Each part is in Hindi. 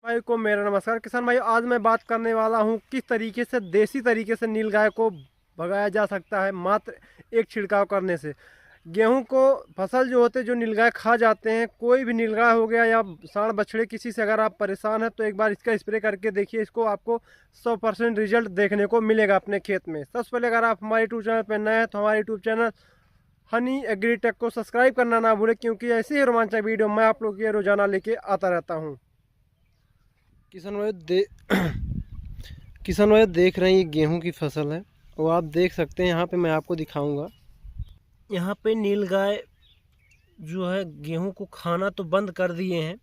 भाई को मेरा नमस्कार। किसान भाई, आज मैं बात करने वाला हूँ किस तरीके से देसी तरीके से नीलगाय को भगाया जा सकता है मात्र एक छिड़काव करने से। गेहूं को फसल जो होते जो नीलगाय खा जाते हैं, कोई भी नीलगाय हो गया या सांड बछड़े किसी से अगर आप परेशान हैं तो एक बार इसका स्प्रे करके देखिए। इसको आपको 100% रिजल्ट देखने को मिलेगा अपने खेत में। सबसे पहले अगर आप हमारे यूट्यूब चैनल पर नए हैं तो हमारे यूट्यूब चैनल हनी एग्रीटेक को सब्सक्राइब करना ना भूलें, क्योंकि ऐसी ही रोमांचक वीडियो मैं आप लोग के रोजाना लेके आता रहता हूँ। किसान भाई किसान भाई देख रहे हैं ये गेहूं की फसल है और आप देख सकते हैं यहाँ पे मैं आपको दिखाऊंगा। यहाँ पे नीलगाय जो है गेहूं को खाना तो बंद कर दिए हैं।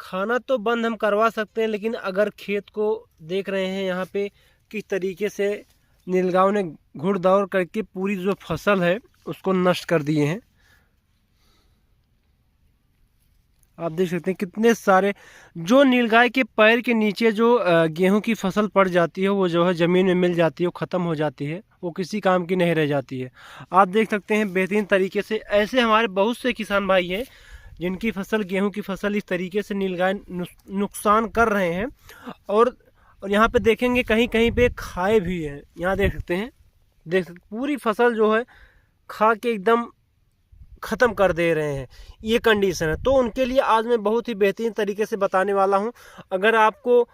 खाना तो बंद हम करवा सकते हैं, लेकिन अगर खेत को देख रहे हैं यहाँ पे किस तरीके से नीलगायों ने घुड़ दौड़ करके पूरी जो फसल है उसको नष्ट कर दिए हैं। आप देख सकते हैं कितने सारे जो नीलगाय के पैर के नीचे जो गेहूं की फसल पड़ जाती है वो जो है ज़मीन में मिल जाती है, वो ख़त्म हो जाती है, वो किसी काम की नहीं रह जाती है। आप देख सकते हैं बेहतरीन तरीके से। ऐसे हमारे बहुत से किसान भाई हैं जिनकी फसल गेहूं की फसल इस तरीके से नीलगाय नुकसान कर रहे हैं। और यहाँ पे देखेंगे कहीं कहीं पे खाए भी हैं। यहाँ देख सकते हैं, पूरी फसल जो है खा के एकदम ख़त्म कर दे रहे हैं। ये कंडीशन है, तो उनके लिए आज मैं बहुत ही बेहतरीन तरीके से बताने वाला हूं। अगर आपको,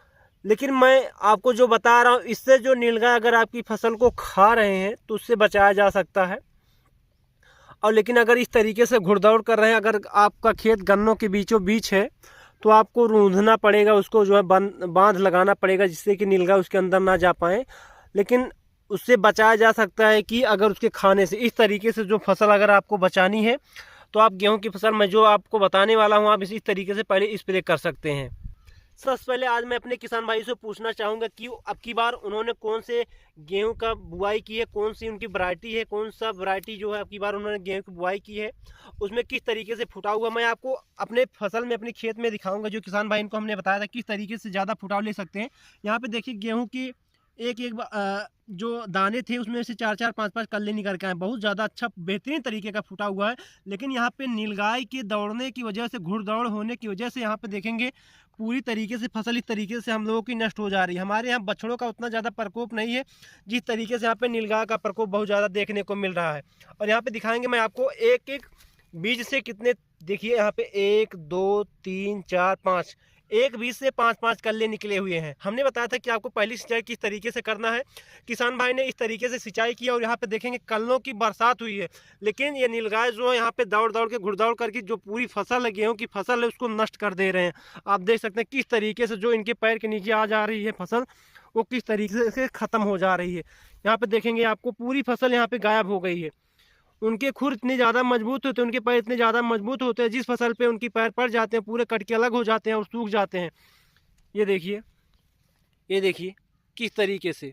लेकिन मैं आपको जो बता रहा हूं इससे जो नीलगाय अगर आपकी फसल को खा रहे हैं तो उससे बचाया जा सकता है। और लेकिन अगर इस तरीके से घुड़दौड़ कर रहे हैं, अगर आपका खेत गन्नों के बीचों बीच है तो आपको रूंधना पड़ेगा, उसको जो है बांध लगाना पड़ेगा जिससे कि नीलगाय उसके अंदर ना जा पाए। लेकिन उससे बचाया जा सकता है कि अगर उसके खाने से इस तरीके से जो फसल अगर आपको बचानी है तो आप गेहूं की फसल मैं जो आपको बताने वाला हूं आप इसी तरीके से पहले स्प्रे कर सकते हैं। सबसे पहले आज मैं अपने किसान भाई से पूछना चाहूँगा कि अब की बार उन्होंने कौन से गेहूं का बुआई की है, कौन सी उनकी वैरायटी है, कौन सा वैरायटी जो है अब की बार उन्होंने गेहूं की बुआई की है, उसमें किस तरीके से फुटा हुआ मैं आपको अपने फसल में अपने खेत में दिखाऊंगा। जो किसान भाई इनको हमने बताया था किस तरीके से ज़्यादा फुटाव ले सकते हैं। यहाँ पे देखिए गेहूँ की एक एक जो दाने थे उसमें से 4-4 5-5 कल्ले निकल के आए। बहुत ज़्यादा अच्छा बेहतरीन तरीके का फूटा हुआ है। लेकिन यहाँ पे नीलगाय के दौड़ने की वजह से, घुड़दौड़ होने की वजह से यहाँ पे देखेंगे पूरी तरीके से फसल इस तरीके से हम लोगों की नष्ट हो जा रही है। हमारे यहाँ बछड़ों का उतना ज़्यादा प्रकोप नहीं है जिस तरीके से यहाँ पे नीलगाय का प्रकोप बहुत ज़्यादा देखने को मिल रहा है। और यहाँ पे दिखाएंगे मैं आपको एक एक बीज से कितने, देखिए यहाँ पे 1 2 3 4 5 एक बीज से 5-5 कल्ले निकले हुए हैं। हमने बताया था कि आपको पहली सिंचाई किस तरीके से करना है। किसान भाई ने इस तरीके से सिंचाई किया और यहाँ पे देखेंगे कल्लों की बरसात हुई है। लेकिन ये नीलगाय जो है यहाँ पे दौड़ दौड़ के घुड़दौड़ करके जो पूरी फसल है, गेहूं की फसल है, उसको नष्ट कर दे रहे हैं। आप देख सकते हैं किस तरीके से जो इनके पैर के नीचे आ जा रही है फसल, वो किस तरीके से ख़त्म हो जा रही है। यहाँ पे देखेंगे आपको पूरी फसल यहाँ पे गायब हो गई है। उनके खुर इतने ज़्यादा मजबूत होते हैं, उनके पैर इतने ज़्यादा मजबूत होते हैं, जिस फसल पे उनकी पैर पड़ जाते हैं पूरे कट के अलग हो जाते हैं और सूख जाते हैं। ये देखिए, ये देखिए किस तरीके से।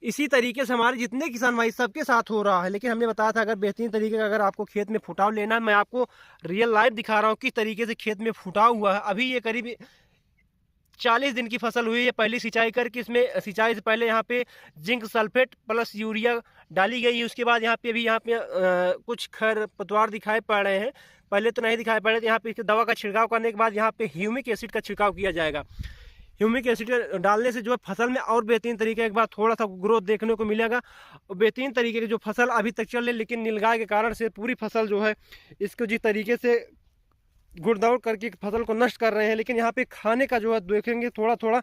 इसी तरीके से हमारे जितने किसान भाई सबके साथ हो रहा है। लेकिन हमने बताया था अगर बेहतरीन तरीके का अगर आपको खेत में फुटाव लेना है, मैं आपको रियल लाइव दिखा रहा हूँ किस तरीके से खेत में फुटाव हुआ है। अभी ये करीब 40 दिन की फसल हुई है। पहली सिंचाई करके इसमें सिंचाई से पहले यहाँ पे जिंक सल्फेट प्लस यूरिया डाली गई है। उसके बाद यहाँ पे भी कुछ खर पतवार दिखाई पड़ रहे हैं, पहले तो नहीं दिखाई पड़ रहे थे। यहाँ पे इसके दवा का छिड़काव करने के बाद यहाँ पे ह्यूमिक एसिड का छिड़काव किया जाएगा। ह्यूमिक एसिड डालने से जो है फसल में और बेहतरीन तरीके एक बार थोड़ा सा ग्रोथ देखने को मिलेगा और बेहतरीन तरीके की जो फसल अभी तक चल रही, लेकिन नीलगाय के कारण से पूरी फसल जो है इसको जिस तरीके से घुड़दौड़ करके फसल को नष्ट कर रहे हैं। लेकिन यहाँ पे खाने का जो है देखेंगे थोड़ा थोड़ा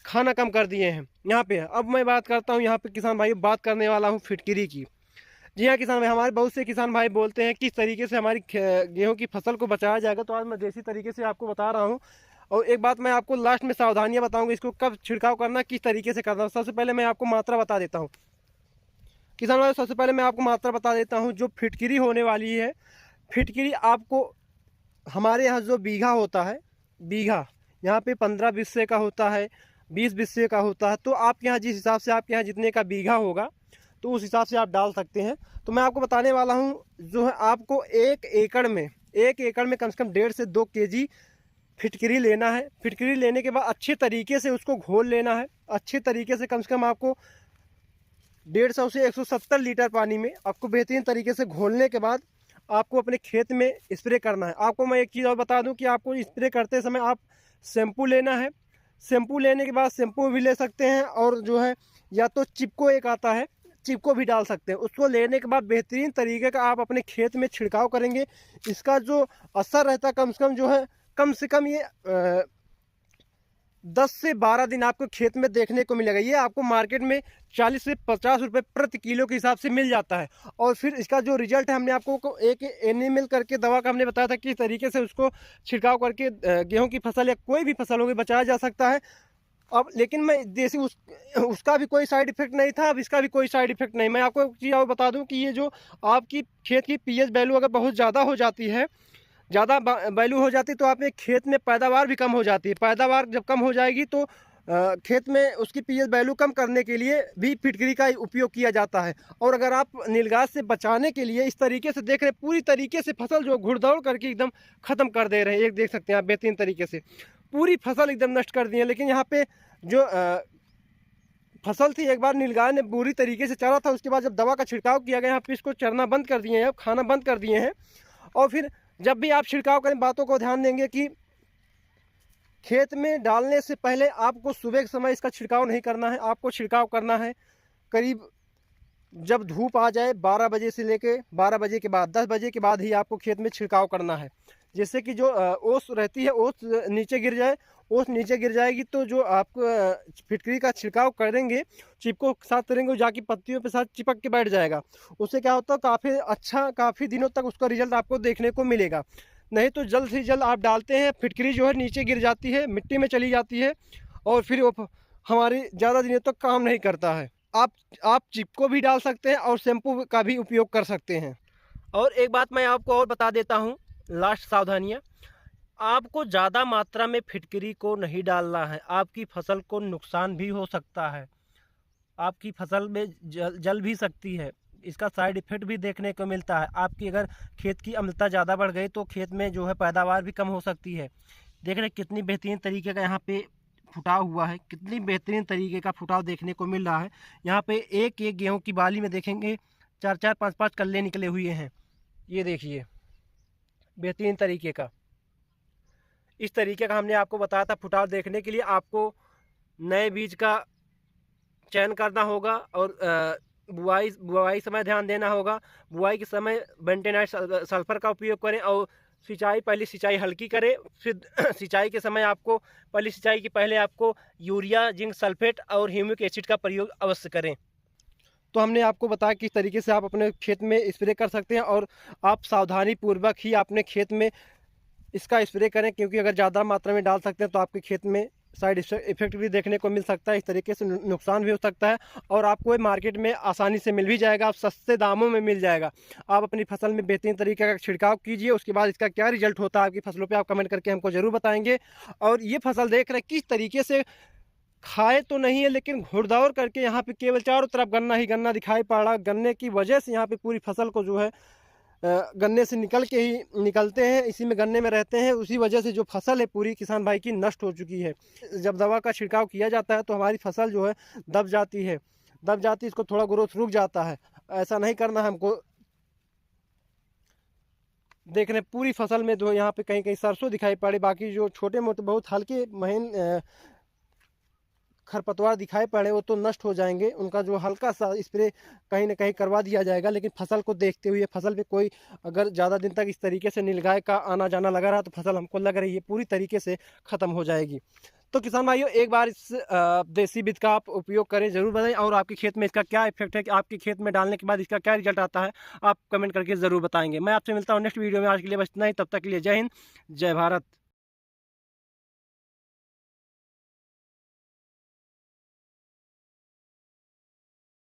खाना कम कर दिए हैं यहाँ पे। अब मैं बात करता हूँ यहाँ पे किसान भाई, बात करने वाला हूँ फिटकिरी की। जी हाँ किसान भाई, हमारे बहुत से किसान भाई बोलते हैं किस तरीके से हमारी गेहूं की फसल को बचाया जाएगा, तो आज मैं देसी तरीके से आपको बता रहा हूँ। और एक बात मैं आपको लास्ट में सावधानियाँ बताऊँगा, इसको कब छिड़काव करना, किस तरीके से करना। सबसे पहले मैं आपको मात्रा बता देता हूँ किसान भाई, सबसे पहले मैं आपको मात्रा बता देता हूँ। जो फिटकिरी होने वाली है, फिटकिरी आपको हमारे यहाँ जो बीघा होता है, बीघा यहाँ पे 15 बिस्से का होता है, 20 बिस्से का होता है। तो आपके यहाँ जिस हिसाब से आपके यहाँ जितने का बीघा होगा तो उस हिसाब से आप डाल सकते हैं। तो मैं आपको बताने वाला हूँ जो है आपको 1 एकड़ में कम से कम 1.5 से 2 केजी फिटकिरी लेना है। फिटकिरी लेने के बाद अच्छे तरीके से उसको घोल लेना है। अच्छे तरीके से कम आपको 150 से 170 लीटर पानी में आपको बेहतरीन तरीके से घोलने के बाद आपको अपने खेत में स्प्रे करना है। आपको मैं एक चीज़ और बता दूं कि आपको स्प्रे करते समय आप शैम्पू लेना है। शैम्पू लेने के बाद शैम्पू भी ले सकते हैं, और जो है या तो चिपको एक आता है, चिपको भी डाल सकते हैं। उसको लेने के बाद बेहतरीन तरीके का आप अपने खेत में छिड़काव करेंगे। इसका जो असर रहता है कम से कम ये 10 से 12 दिन आपको खेत में देखने को मिलेगा। ये आपको मार्केट में 40 से 50 रुपये प्रति किलो के हिसाब से मिल जाता है। और फिर इसका जो रिजल्ट है, हमने आपको एक एनिमल करके दवा का हमने बताया था किस तरीके से उसको छिड़काव करके गेहूं की फसल या कोई भी फसल होगी बचाया जा सकता है। अब लेकिन मैं देसी उसका भी कोई साइड इफेक्ट नहीं था, अब इसका भी कोई साइड इफेक्ट नहीं। मैं आपको एक चीज़ और बता दूं कि ये जो आपकी खेत की पीएच वैल्यू अगर बहुत ज़्यादा हो जाती है, ज़्यादा वैल्यू हो जाती है, तो आपके खेत में पैदावार भी कम हो जाती है। पैदावार जब कम हो जाएगी तो खेत में उसकी पीएच वैल्यू कम करने के लिए भी फिटकरी का उपयोग किया जाता है। और अगर आप नीलगाय से बचाने के लिए इस तरीके से देख रहे हैं, पूरी तरीके से फसल जो घुड़दौड़ करके एकदम ख़त्म कर दे रहे हैं। एक देख सकते हैं आप बेहतरीन तरीके से पूरी फसल एकदम नष्ट कर दी है। लेकिन यहाँ पे जो फसल थी, एक बार नीलगाय ने बुरी तरीके से चरा था, उसके बाद जब दवा का छिड़काव किया गया, यहाँ पे इसको चरना बंद कर दिए हैं, अब खाना बंद कर दिए हैं। और फिर जब भी आप छिड़काव करें, बातों को ध्यान देंगे कि खेत में डालने से पहले आपको सुबह के समय इसका छिड़काव नहीं करना है। आपको छिड़काव करना है करीब जब धूप आ जाए 12 बजे से लेके 12 बजे के बाद 10 बजे के बाद ही आपको खेत में छिड़काव करना है। जिससे कि जो ओस रहती है, ओस नीचे गिर जाए। ओस नीचे गिर जाएगी तो जो आप फिटकरी का छिड़काव करेंगे, चिपको के साथ करेंगे, वो जाके पत्तियों के साथ चिपक के बैठ जाएगा। उससे क्या होता है, काफ़ी दिनों तक उसका रिजल्ट आपको देखने को मिलेगा। नहीं तो जल्द से जल्द आप डालते हैं, फिटकरी जो है नीचे गिर जाती है, मिट्टी में चली जाती है, और फिर वो हमारी ज़्यादा दिनों तक काम नहीं करता है। आप चिपको भी डाल सकते हैं और शैम्पू का भी उपयोग कर सकते हैं। और एक बात मैं आपको और बता देता हूँ, लास्ट सावधानियाँ, आपको ज़्यादा मात्रा में फिटकरी को नहीं डालना है। आपकी फसल को नुकसान भी हो सकता है, आपकी फसल में जल भी सकती है। इसका साइड इफ़ेक्ट भी देखने को मिलता है। आपकी अगर खेत की अम्लता ज़्यादा बढ़ गई तो खेत में जो है पैदावार भी कम हो सकती है। देख रहे कितनी बेहतरीन तरीके का यहाँ पे फुटाव हुआ है, कितनी बेहतरीन तरीके का फुटाव देखने को मिल रहा है। यहाँ पे एक एक गेहूँ की बाली में देखेंगे 4-4, 5-5 कल्ले निकले हुए हैं। ये देखिए बेहतरीन तरीके का, इस तरीके का हमने आपको बताया था। फुटाव देखने के लिए आपको नए बीज का चयन करना होगा, और बुआई समय ध्यान देना होगा। बुआई के समय बेंटेनाइट सल्फर का उपयोग करें, और पहली सिंचाई हल्की करें। फिर सिंचाई के समय आपको पहली सिंचाई के पहले आपको यूरिया, जिंक सल्फेट और ह्यूमिक एसिड का प्रयोग अवश्य करें। तो हमने आपको बताया किस तरीके से आप अपने खेत में स्प्रे कर सकते हैं, और आप सावधानी पूर्वक ही अपने खेत में इसका स्प्रे करें, क्योंकि अगर ज़्यादा मात्रा में डाल सकते हैं तो आपके खेत में साइड इफेक्ट भी देखने को मिल सकता है। इस तरीके से नुकसान भी हो सकता है, और आपको मार्केट में आसानी से मिल भी जाएगा, आप सस्ते दामों में मिल जाएगा। आप अपनी फसल में बेहतरीन तरीके का छिड़काव कीजिए, उसके बाद इसका क्या रिजल्ट होता है आपकी फसलों पे आप कमेंट करके हमको ज़रूर बताएंगे। और ये फसल देख रहे किस तरीके से खाए तो नहीं है, लेकिन घुड़दौड़ करके यहाँ पे केवल चारों तरफ गन्ना ही गन्ना दिखाई पड़ रहा। गन्ने की वजह से यहाँ पे पूरी फसल को जो है गन्ने से निकलते हैं, इसी में गन्ने में रहते हैं, उसी वजह से जो फसल है पूरी किसान भाई की नष्ट हो चुकी है। जब दवा का छिड़काव किया जाता है तो हमारी फसल जो है दब जाती है, इसको थोड़ा ग्रोथ रुक जाता है। ऐसा नहीं करना है हमको। देख रहे पूरी फसल में जो यहाँ पे कहीं कहीं सरसों दिखाई पड़े, बाकी जो छोटे मोटे बहुत हल्के महीन खरपतवार दिखाई पड़े वो तो नष्ट हो जाएंगे। उनका जो हल्का सा स्प्रे कहीं ना कहीं करवा दिया जाएगा। लेकिन फसल को देखते हुए, फसल पे कोई अगर ज़्यादा दिन तक इस तरीके से नीलगाय का आना जाना लगा रहा तो फसल हमको लग रही है पूरी तरीके से ख़त्म हो जाएगी। तो किसान भाइयों, एक बार इस देसी विधि का आप उपयोग करें, ज़रूर बताएं, और आपके खेत में इसका क्या इफेक्ट है, कि आपके खेत में डालने के बाद इसका क्या रिजल्ट आता है, आप कमेंट करके ज़रूर बताएंगे। मैं आपसे मिलता हूँ नेक्स्ट वीडियो में। आज के लिए बस इतना ही, तब तक के लिए जय हिंद, जय भारत।